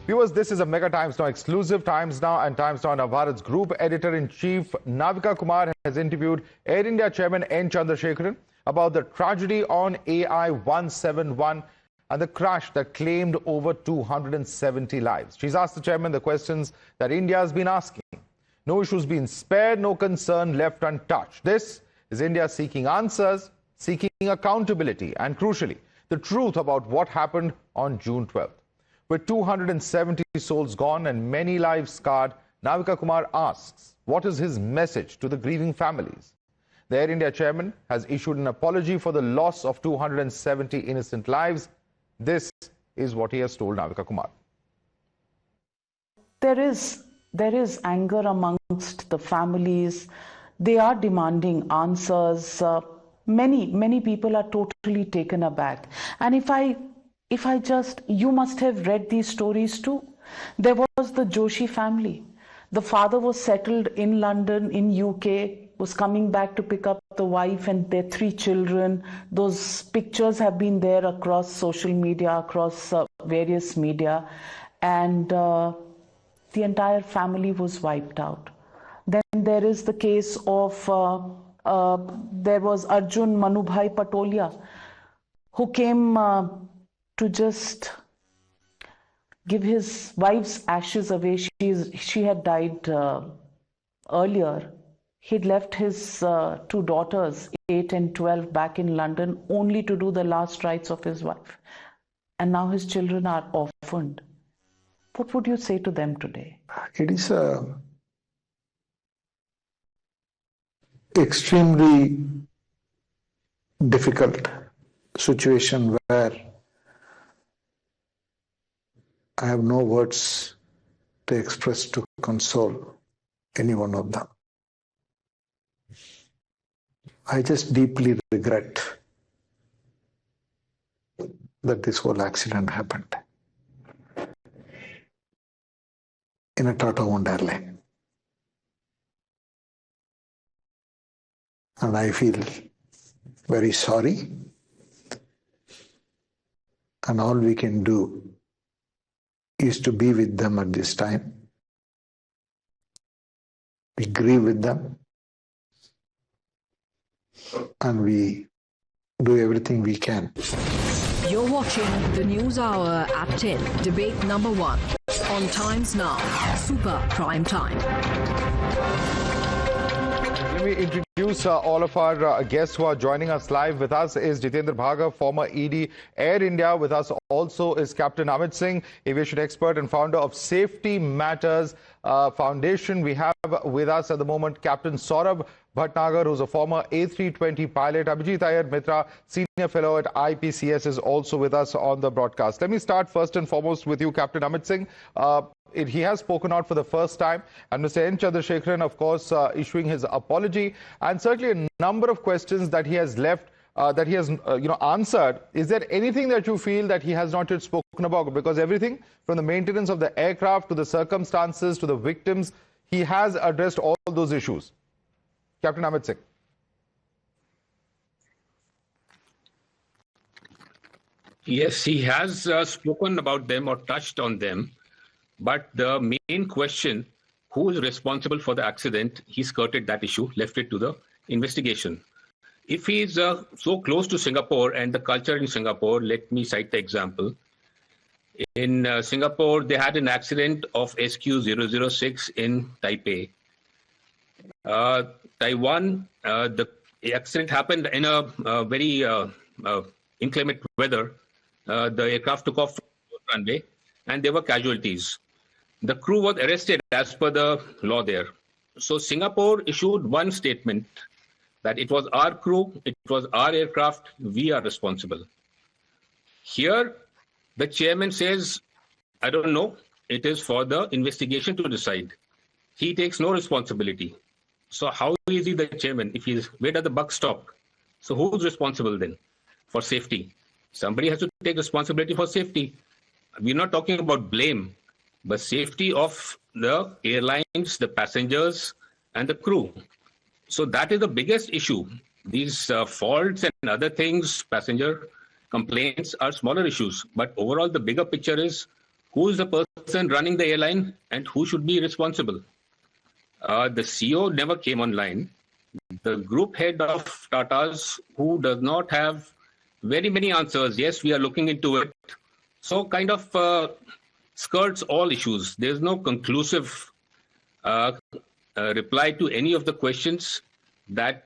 Viewers, this is a Mega Times Now exclusive. Times Now and Times Now Navbharat's Group Editor-in-Chief Navika Kumar has interviewed Air India Chairman N. Chandrasekaran about the tragedy on AI 171 and the crash that claimed over 270 lives. She's asked the chairman the questions that India has been asking. No issues been spared, no concern left untouched. This is India seeking answers, seeking accountability, and crucially, the truth about what happened on June 12th. With 270 souls gone and many lives scarred, Navika Kumar asks, what is his message to the grieving families? The Air India chairman has issued an apology for the loss of 270 innocent lives. This is what he has told Navika Kumar. There is anger amongst the families. They are demanding answers. Many people are totally taken aback. And if I you must have read these stories too. There was the Joshi family. The father was settled in London, in UK, was coming back to pick up the wife and their 3 children. Those pictures have been there across social media, across various media. And the entire family was wiped out. Then there is the case of, there was Arjun Manubhai Patolia, who came to just give his wife's ashes away. She had died earlier. He'd left his 2 daughters, 8 and 12, back in London only to do the last rites of his wife. And now his children are orphaned. What would you say to them today? It is a extremely difficult situation where I have no words to express to console any one of them. I just deeply regret that this whole accident happened in a Tata-owned airline. And I feel very sorry. And all we can do is to be with them at this time. We grieve with them. And we do everything we can. You're watching the News Hour at 10, debate number 1 on Times Now, Super Prime Time. Let me introduce all of our guests who are joining us live. With us is Jitendra Bhaga, former ED, Air India. With us also is Captain Amit Singh, aviation expert and founder of Safety Matters Foundation. We have with us at the moment Captain Saurabh Bhatnagar, who's a former A320 pilot. Abhijit Iyer Mitra, senior fellow at IPCS, is also with us on the broadcast. Let me start first and foremost with you, Captain Amit Singh. He has spoken out for the first time, and Mr. N. Chandrasekaran, of course, issuing his apology, and certainly a number of questions that he has left, that he has answered. Is there anything that you feel that he has not yet spoken about? Because everything from the maintenance of the aircraft to the circumstances to the victims, he has addressed all those issues. Captain Amit Singh. Yes, he has spoken about them or touched on them. But the main question, who is responsible for the accident, he skirted that issue, left it to the investigation. If he is so close to Singapore and the culture in Singapore, let me cite the example. In Singapore, they had an accident of SQ-006 in Taipei. Taiwan, the accident happened in a very inclement weather. The aircraft took off from the runway and there were casualties. The crew was arrested as per the law there. So Singapore issued one statement that it was our crew, it was our aircraft, we are responsible. Here, the chairman says, I don't know, it is for the investigation to decide. He takes no responsibility. So how is he the chairman? Where does the buck stop? So who's responsible then for safety? Somebody has to take responsibility for safety. We're not talking about blame, but safety of the airlines, the passengers, and the crew. So that is the biggest issue. These faults and other things, passenger complaints, are smaller issues. But overall, the bigger picture is who is the person running the airline and who should be responsible. The CEO never came online. The group head of Tata's, who does not have very many answers, yes, we are looking into it. So kind of skirts all issues. There's no conclusive reply to any of the questions that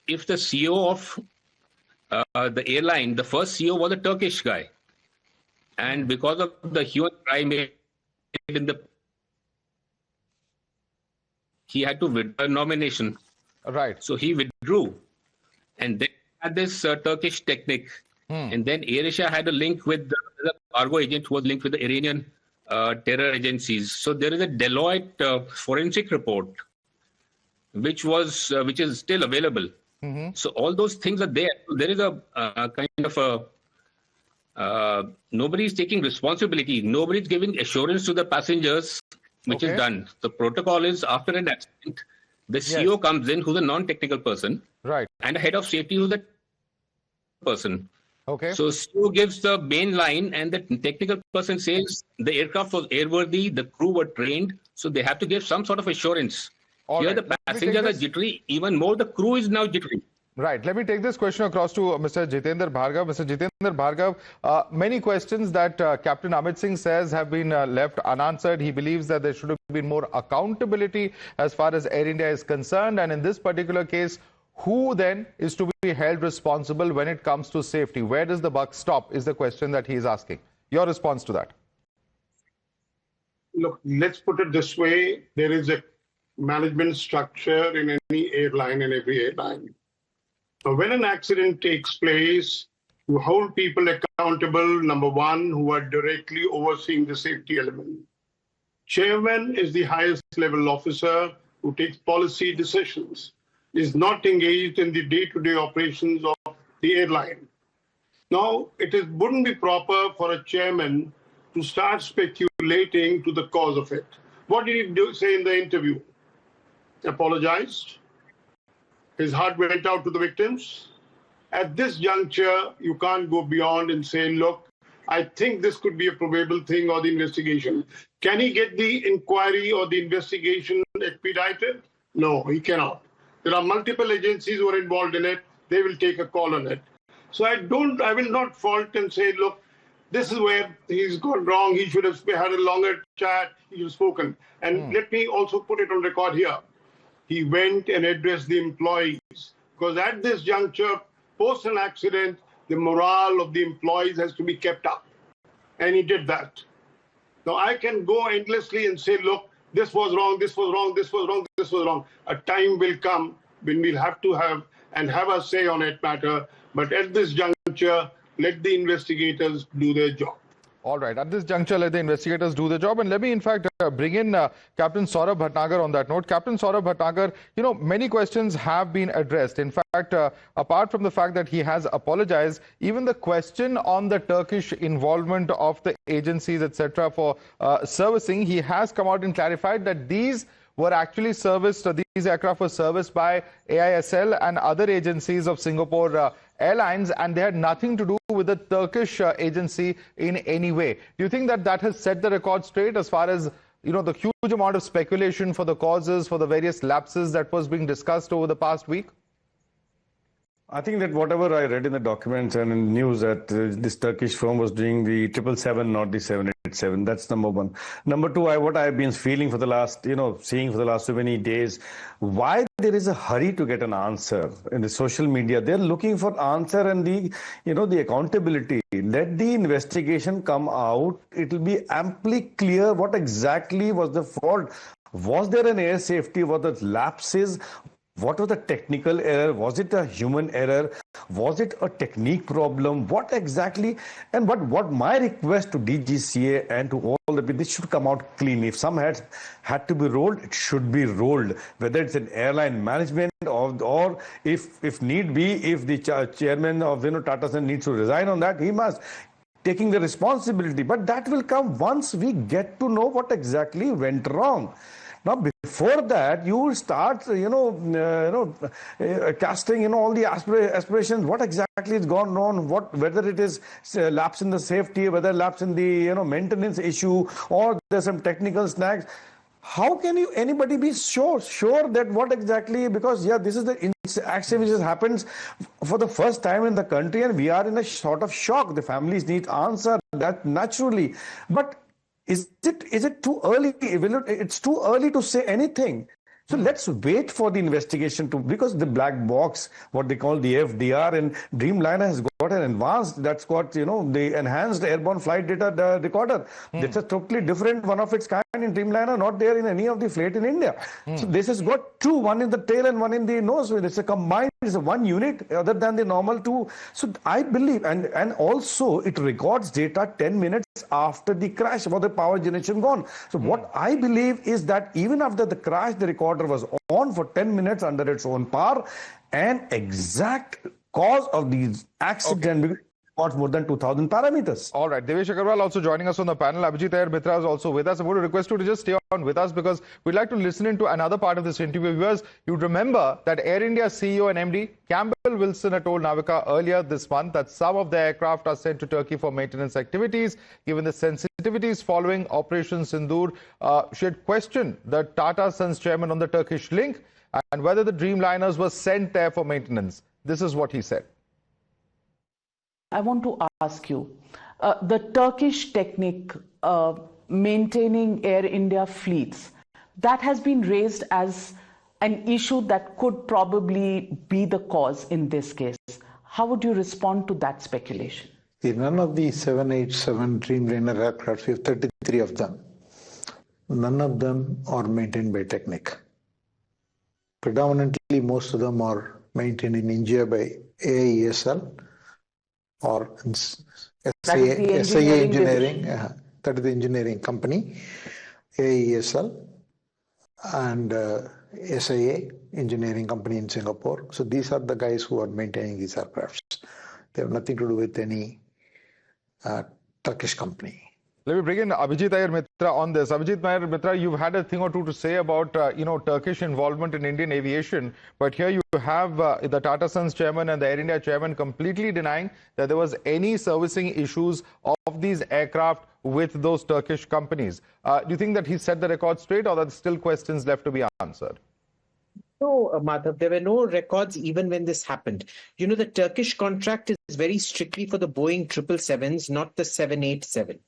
if the CEO of the airline, the first CEO was a Turkish guy. And because of the hue and cry made in the, he had to withdraw nomination. Right. So he withdrew. And then had this Turkish technique. And then AirAsia had a link with the cargo agent who was linked with the Iranian terror agencies. So there is a Deloitte forensic report, which is still available. So all those things are there. There is a kind of a nobody is taking responsibility. Nobody is giving assurance to the passengers, which is done. The protocol is after an accident, the CEO comes in, who's a non-technical person, Right. and a head of safety, who's the person. Okay. So CEO gives the main line, and the technical person says the aircraft was airworthy, the crew were trained, so they have to give some sort of assurance. All Here right. the Let me take passengers are this- jittery, even more the crew is now jittery. Right. Let me take this question across to Mr. Jitendra Bhargav. Mr. Jitendra Bhargav, many questions that Captain Amit Singh says have been left unanswered. He believes that there should have been more accountability as far as Air India is concerned. And in this particular case, who then is to be held responsible when it comes to safety? Where does the buck stop is the question that he is asking. Your response to that? Look, let's put it this way. There is a management structure in any airline, in every airline. So when an accident takes place, you hold people accountable, number one, who are directly overseeing the safety element. Chairman is the highest level officer who takes policy decisions, is not engaged in the day-to-day operations of the airline. Now, wouldn't be proper for a chairman to start speculating to the cause of it. What did he say in the interview? Apologized. His heart went out to the victims. At this juncture, you can't go beyond and say, look, I think this could be a probable thing or the investigation. Can he get the inquiry or the investigation expedited? No, he cannot. There are multiple agencies who are involved in it. They will take a call on it. So I will not fault and say, look, this is where he's gone wrong. He should have had a longer chat. He should have spoken. And let me also put it on record here. He went and addressed the employees because at this juncture, post an accident, the morale of the employees has to be kept up. And he did that. Now I can go endlessly and say, look, this was wrong, this was wrong, this was wrong, this was wrong. A time will come when we'll have to have a say on that matter. But at this juncture, let the investigators do their job. All right. At this juncture, let the investigators do the job. And let me, in fact, bring in Captain Saurabh Bhatnagar on that note. Captain Saurabh Bhatnagar, many questions have been addressed. In fact, apart from the fact that he has apologized, even the question on the Turkish involvement of the agencies, etc., for servicing, he has come out and clarified that these were actually serviced, these aircraft were serviced by AISL and other agencies of Singapore Airlines, and they had nothing to do with the Turkish agency in any way. Do you think that that has set the record straight as far as, the huge amount of speculation for the causes, for the various lapses that was being discussed over the past week? I think that whatever I read in the documents and in news that this Turkish firm was doing the 777, not the 787. That's number one. Number two, what I've been feeling for the last, seeing for the last so many days, why there is a hurry to get an answer in the social media. They're looking for answer and the accountability. Let the investigation come out. It will be amply clear what exactly was the fault. Was there an air safety? Was there lapses? What was the technical error? Was it a human error? Was it a technique problem? What exactly? And what my request to DGCA and to all the people, this should come out clean. If some had to be rolled, it should be rolled. Whether it's an airline management or if need be, if the chairman of Tata needs to resign on that, he must taking the responsibility. But that will come once we get to know what exactly went wrong. Now, before that, you will start, casting, all the aspirations. What exactly has gone wrong? Whether it is lapse in the safety, whether lapse in the, maintenance issue, or there's some technical snags. How can anybody be sure that what exactly, because this is the accident which has happened for the first time in the country, and we are in a sort of shock. The families need answer that naturally, but is it too early? It's too early to say anything. So let's wait for the investigation because the black box, what they call the FDR, and Dreamliner has got an advanced, that's got, the enhanced airborne flight data recorder. That's a totally different one of its kind in Dreamliner, not there in any of the flight in India. So this has got two, one in the tail and one in the nose. It's a combined, it's a one unit other than the normal two. So I believe, and also it records data 10 minutes after the crash, for the power generation gone. So what I believe is that even after the crash, the recorder was on for 10 minutes under its own power, and exact cause of the accident got more than 2,000 parameters. All right, Devesh Agarwal also joining us on the panel. Abhijit Iyer Mitra is also with us. I'm going to request you to just stay on with us because we'd like to listen into another part of this interview. Viewers, you'd remember that Air India CEO and MD Campbell Wilson had told Navika earlier this month that some of the aircraft are sent to Turkey for maintenance activities. Given the sensitivities following Operation Sindoor, she had questioned the Tata Sons chairman on the Turkish link and whether the Dreamliners were sent there for maintenance. This is what he said. I want to ask you, the Turkish technique maintaining Air India fleets, that has been raised as an issue that could probably be the cause in this case. How would you respond to that speculation? None of the 787 Dreamliner aircraft, we have 33 of them. None of them are maintained by Technic. Predominantly, most of them are maintained in India by AISL or SIA Engineering, that is the engineering company, AISL, and SIA Engineering Company in Singapore. So these are the guys who are maintaining these aircrafts. They have nothing to do with any Turkish company. Let me bring in Abhijit Iyer Mitra on this. Abhijit Iyer Mitra, you've had a thing or two to say about Turkish involvement in Indian aviation, but here you have the Tata Sons chairman and the Air India chairman completely denying that there was any servicing issues of these aircraft with those Turkish companies. Do you think that he set the record straight, or there's still questions left to be answered? No, Madhav, there were no records even when this happened. The Turkish contract is very strictly for the Boeing 777s, not the 787.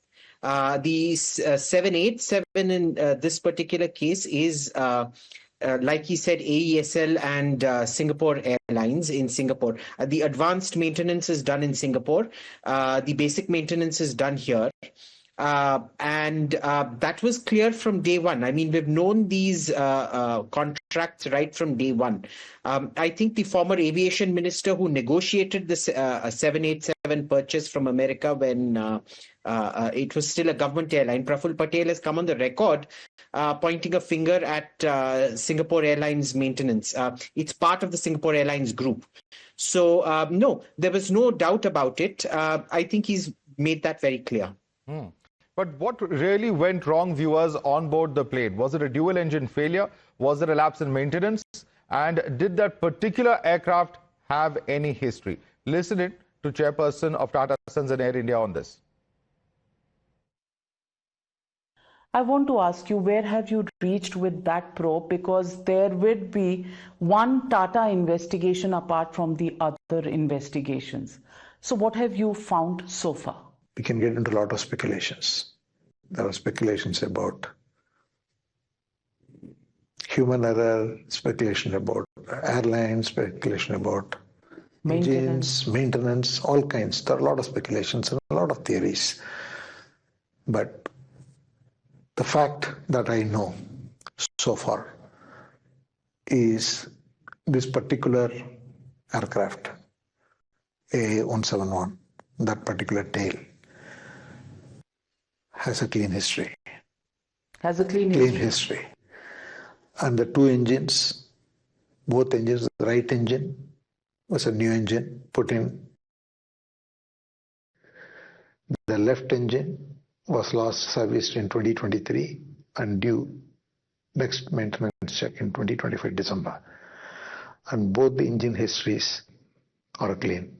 The 787 in this particular case is, like he said, AESL and Singapore Airlines in Singapore. The advanced maintenance is done in Singapore. The basic maintenance is done here. And that was clear from day one. I mean, we've known these contracts right from day one. I think the former aviation minister who negotiated the 787 purchase from America when it was still a government airline, Praful Patel, has come on the record pointing a finger at Singapore Airlines maintenance. It's part of the Singapore Airlines group. So, no, there was no doubt about it. I think he's made that very clear. But what really went wrong, viewers, on board the plane? Was it a dual engine failure? Was there a lapse in maintenance? And did that particular aircraft have any history? Listen in to Chairperson of Tata Sons and Air India on this. I want to ask you, where have you reached with that probe? Because there would be one Tata investigation apart from the other investigations. So what have you found so far? We can get into a lot of speculations. There are speculations about human error, speculation about airlines, speculation about engines, maintenance, all kinds. There are a lot of speculations and a lot of theories. But the fact that I know so far is this particular aircraft, A171, that particular tail, has a clean history. Has a clean history. And the two engines, both engines, the right engine was a new engine put in. The left engine was last serviced in 2023 and due next maintenance check in 2025 December. And both the engine histories are clean.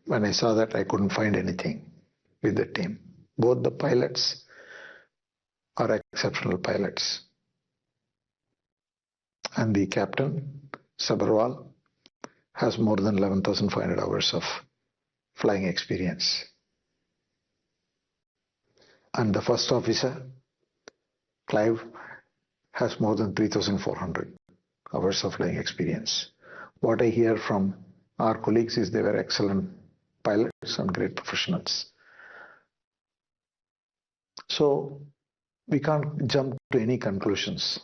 When I saw that, I couldn't find anything with the team. Both the pilots are exceptional pilots. And the captain, Sabarwal, has more than 11,500 hours of flying experience. And the first officer, Clive, has more than 3,400 hours of flying experience. What I hear from our colleagues is they were excellent pilots and great professionals. So we can't jump to any conclusions.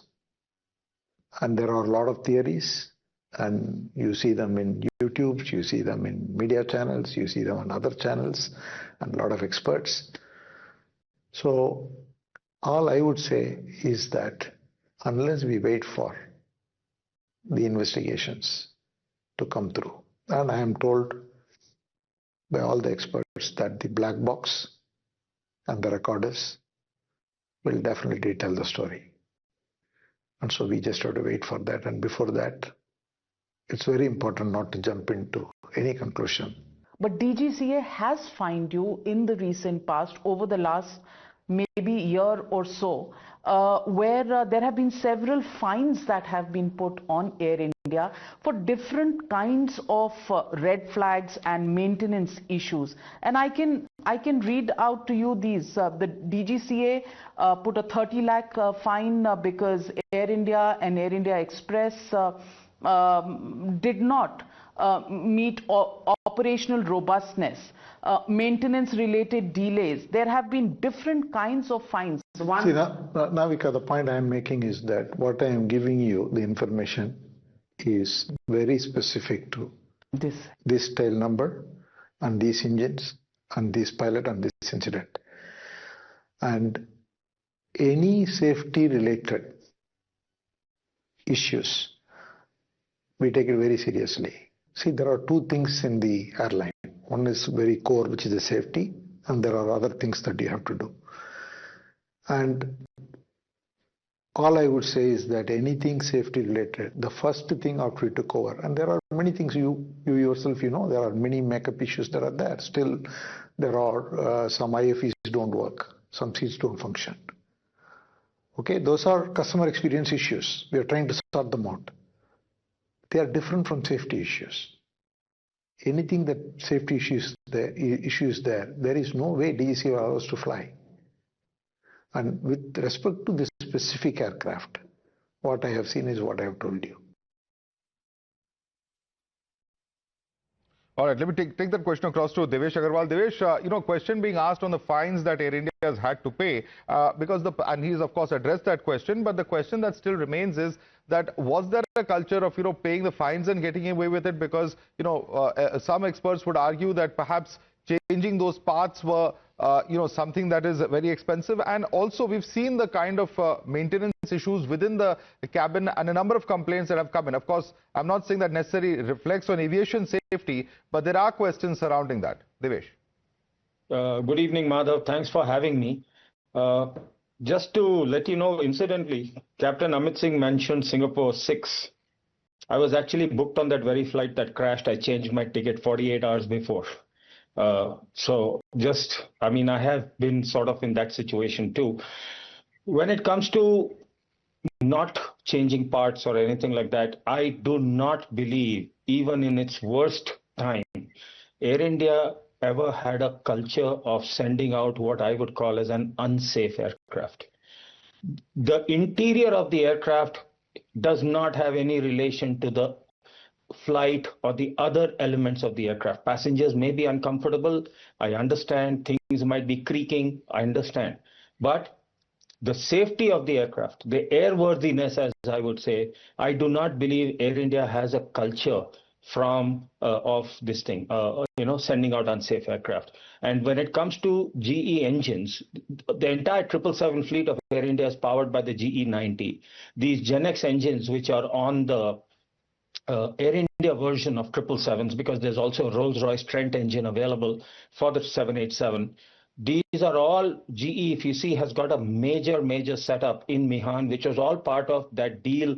And there are a lot of theories, and you see them in YouTube, you see them in media channels, you see them on other channels, and a lot of experts. So all I would say is that unless we wait for the investigations to come through, and I am told by all the experts that the black box and the recorders will definitely tell the story. And so we just have to wait for that. And before that, it's very important not to jump into any conclusion. But DGCA has fined you in the recent past, over the last maybe year or so, where there have been several fines that have been put on Air India for different kinds of red flags and maintenance issues. And I can read out to you these. The DGCA put a 30 lakh fine because Air India and Air India Express did not meet operational robustness, maintenance related delays. There have been different kinds of fines. See, Navika, the point I am making is that what I am giving you, the information, is very specific to this tail number and these engines and this pilot and this incident. And any safety related issues, we take it very seriously. See, there are two things in the airline. One is very core, which is the safety, and there are other things that you have to do. And all I would say is that anything safety related, the first thing after we took over, and there are many things you yourself, there are many makeup issues that are there. Still, there are some IFEs don't work, some seats don't function. Okay, those are customer experience issues. We are trying to sort them out. They are different from safety issues. Anything that safety issues there, there is no way DGCA will allow us to fly. And with respect to this specific aircraft, what I have seen is what I have told you. All right, let me take that question across to Devesh Agarwal. Devesh, question being asked on the fines that Air India has had to pay, and he's of course addressed that question, but the question that still remains is that was there a culture of, paying the fines and getting away with it? Because, some experts would argue that perhaps changing those parts were, something that is very expensive. And also we've seen the kind of maintenance issues within the cabin and a number of complaints that have come in. Of course, I'm not saying that necessarily reflects on aviation safety, but there are questions surrounding that. Devesh. Good evening, Madhav. Thanks for having me. Just to let you know, incidentally, Captain Amit Singh mentioned Singapore 6. I was actually booked on that very flight that crashed. I changed my ticket 48 hours before. I have been sort of in that situation too. When it comes to not changing parts or anything like that, I do not believe, even in its worst time, Air India ever had a culture of sending out what I would call as an unsafe aircraft. The interior of the aircraft does not have any relation to the flight or the other elements of the aircraft. Passengers may be uncomfortable. I understand. Things might be creaking. I understand. But the safety of the aircraft, the airworthiness, as I would say, I do not believe Air India has a culture of this thing, sending out unsafe aircraft. And when it comes to GE engines, the entire 777 fleet of Air India is powered by the GE90. These Gen X engines, which are on the Air India version of 777s, because there's also a Rolls-Royce Trent engine available for the 787. These are all GE, if you see, has got a major setup in Mihan, which was all part of that deal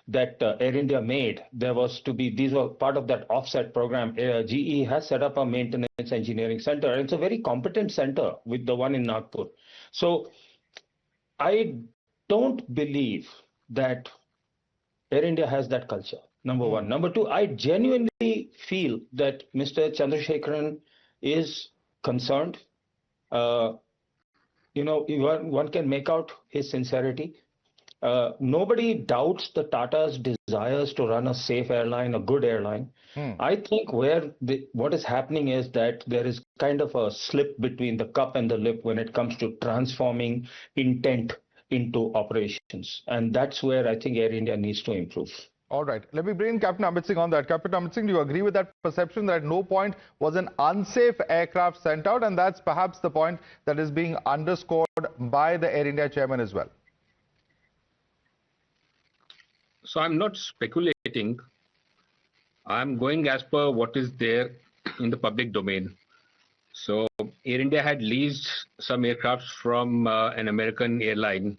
that Air India made. These were part of that offset program. GE has set up a maintenance engineering center, and it's a very competent center with the one in Nagpur. So I don't believe that Air India has that culture, number one. Number two, I genuinely feel that Mr. Chandrasekaran is concerned. One can make out his sincerity. Nobody doubts the Tata's desires to run a safe airline, a good airline. I think what is happening is that there is kind of a slip between the cup and the lip when it comes to transforming intent into operations. And that's where I think Air India needs to improve. All right. Let me bring Captain Amit Singh on that. Captain Amit Singh, do you agree with that perception that at no point was an unsafe aircraft sent out? And that's perhaps the point that is being underscored by the Air India chairman as well. So I'm not speculating. I'm going as per what is there in the public domain. So Air India had leased some aircraft from an American airline,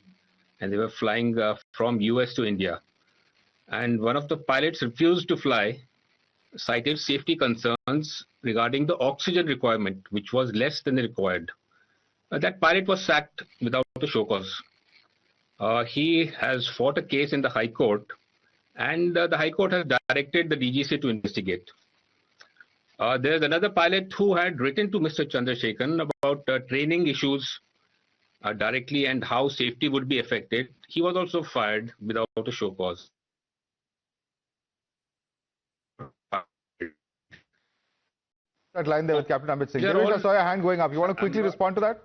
and they were flying from US to India. And one of the pilots refused to fly, cited safety concerns regarding the oxygen requirement, which was less than required. That pilot was sacked without a show cause. He has fought a case in the High Court, and the High Court has directed the DGC to investigate. There's another pilot who had written to Mr. Chandrasekaran about training issues directly and how safety would be affected. He was also fired without a show cause. That line there with Captain Amit Singh. I saw your hand going up. You want to quickly respond to that?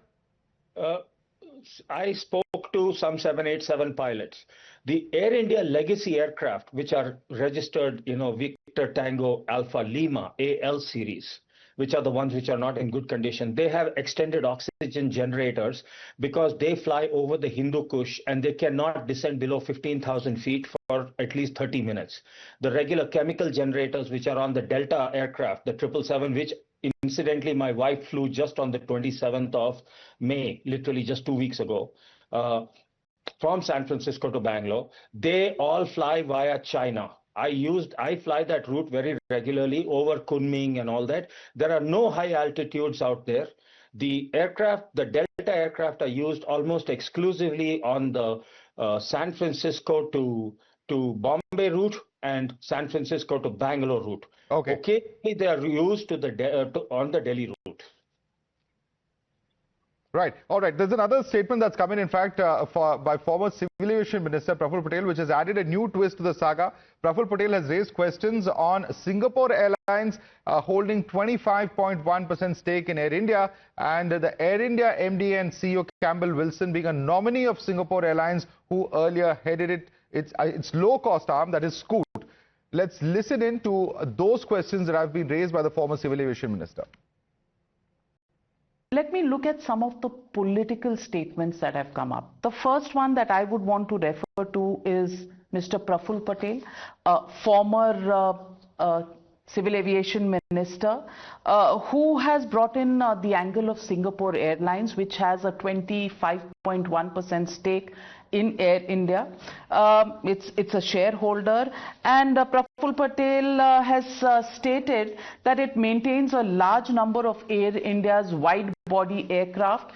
I spoke to some 787 pilots. The Air India legacy aircraft, which are registered, Victor Tango Alpha Lima AL series, which are the ones which are not in good condition, they have extended oxygen generators because they fly over the Hindu Kush and they cannot descend below 15,000 feet for at least 30 minutes. The regular chemical generators, which are on the Delta aircraft, the 777, which incidentally my wife flew just on the 27th of May, literally just 2 weeks ago, from San Francisco to Bangalore, they all fly via China. I fly that route very regularly over Kunming and all that. There are no high altitudes out there. The Delta aircraft are used almost exclusively on the San Francisco to Bombay route and San Francisco to Bangalore route. Okay, they are used on the Delhi route. Right. All right. There's another statement that's come in fact, by former Civil Aviation Minister Praful Patel, which has added a new twist to the saga. Praful Patel has raised questions on Singapore Airlines holding 25.1% stake in Air India, and the Air India MD and CEO Campbell Wilson being a nominee of Singapore Airlines, who earlier headed its low-cost arm, that is Scoot. Let's listen in to those questions that have been raised by the former Civil Aviation Minister. Let me look at some of the political statements that have come up. The first one that I would want to refer to is Mr. Praful Patel, former Civil Aviation Minister, who has brought in the angle of Singapore Airlines, which has a 25.1% stake in Air India. It's a shareholder, and Praful Patel has stated that it maintains a large number of Air India's wide-body aircraft.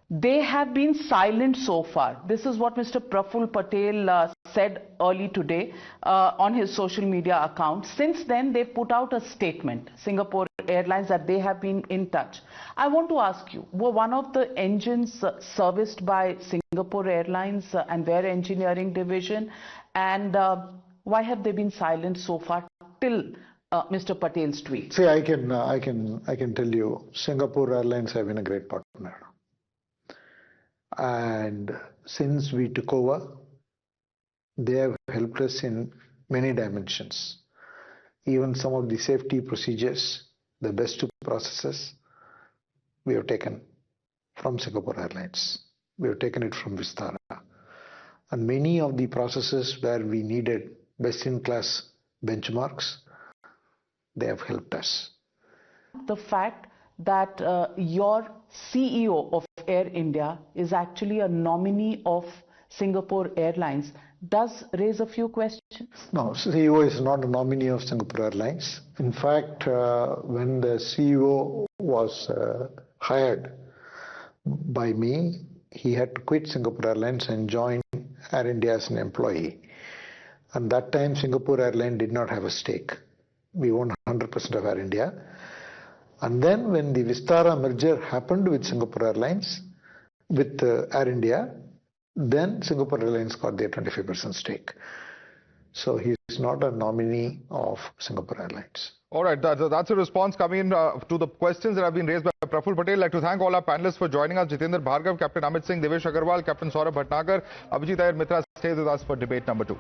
They have been silent so far. This is what Mr. Praful Patel said early today on his social media account. Since then, they put out a statement, Singapore Airlines, that they have been in touch. I want to ask you, were one of the engines serviced by Singapore Airlines and their engineering division? And why have they been silent so far till Mr. Patel's tweet? See, I can tell you, Singapore Airlines have been a great partner. And since we took over, they have helped us in many dimensions. Even some of the safety procedures, the best processes, we have taken from Singapore Airlines. We have taken it from Vistara. And many of the processes where we needed best-in-class benchmarks, they have helped us. The fact that your CEO of Air India is actually a nominee of Singapore Airlines does raise a few questions. No, CEO is not a nominee of Singapore Airlines. In fact, when the CEO was hired by me, he had to quit Singapore Airlines and join Air India as an employee. And that time, Singapore Airlines did not have a stake. We owned 100% of Air India. And then when the Vistara merger happened with Singapore Airlines, with Air India, then Singapore Airlines got their 25% stake. So he is not a nominee of Singapore Airlines. All right, that's a response coming in to the questions that have been raised by Praful Patel. I'd like to thank all our panelists for joining us. Jitendra Bhargav, Captain Amit Singh, Devesh Agarwal, Captain Saurabh Bhatnagar, Abhijit Iyer Mitra stay with us for debate number 2.